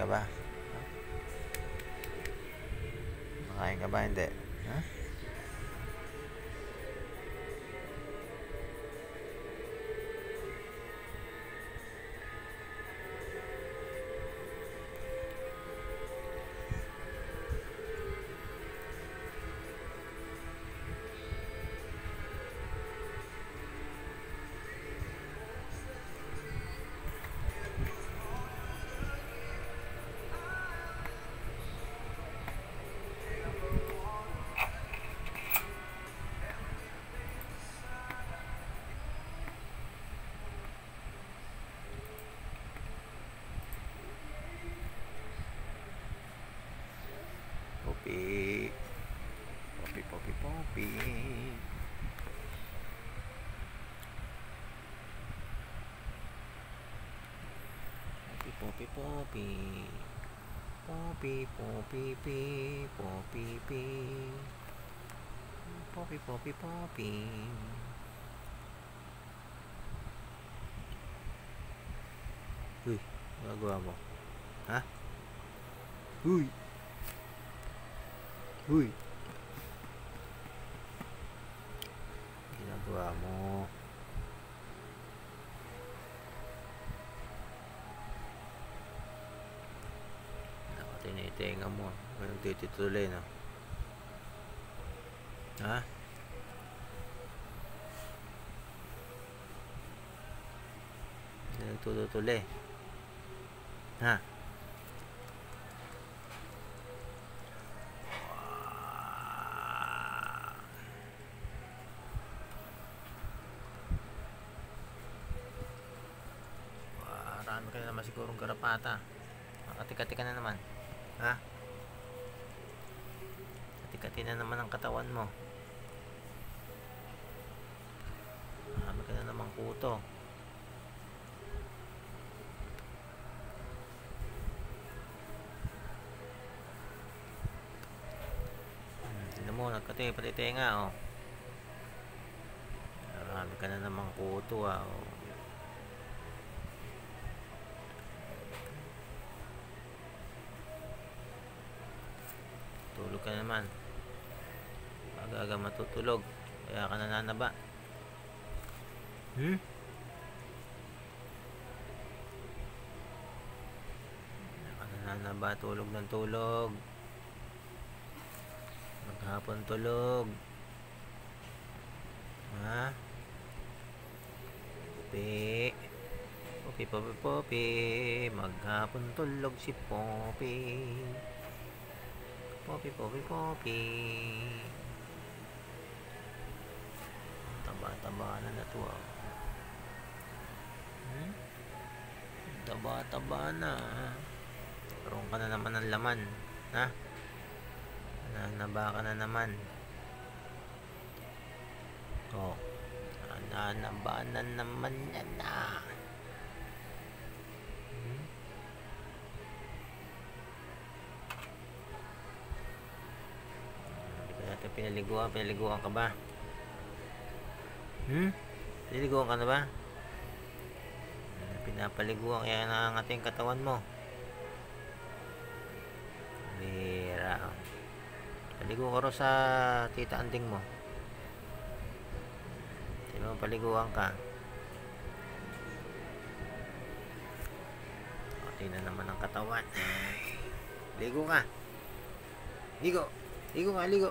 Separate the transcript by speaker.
Speaker 1: ka ba? Kumakain ka ba? Hindi. Ha? Poppy. Poppy, Poppy, Poppy. Poppy, Poppy. Poppy, Poppy, Poppy, Poppy, Poppy, Poppy, Poppy. Uy, nagawa mo? Ha? Uy! Uy! Ginagawa mo? Tinitenga mo. Nagtituloy, no? Ha? Nagtutuloy. Ha? Marami ka na naman sigurong garapata. Makati-kati ka na naman. Ha? Kati-kati na naman ang katawan mo. Marami ka na namang kuto. Tignan mo, nagkati, pati tenga, oh. Marami ka na namang kuto, oh. Tulog ka naman. Aga-aga matutulog. Kaya ka nananaba. Kaya ka nananaba. Tulog ng tulog. Maghapon tulog. Ha? Poppy. Poppy, Poppy, Poppy. Maghapon tulog si Poppy. Poppy, Poppy, Poppy. Taba-taba na na to, ah. Taba-taba na. Karoon ka na naman ng laman. Ha? Nananaba ka na naman. Oh. Nananaba na naman yan, ah. Pinaliguan ka ba? Pinaliguan ka na ba? Pinapaliguan kaya nangangating katawan mo. Bira. Paligo ka rin sa tita anding mo. Sino mo paliguan ka? Pati na naman ang katawan. Ligo ka. Ligo. Ligo ka, ligo.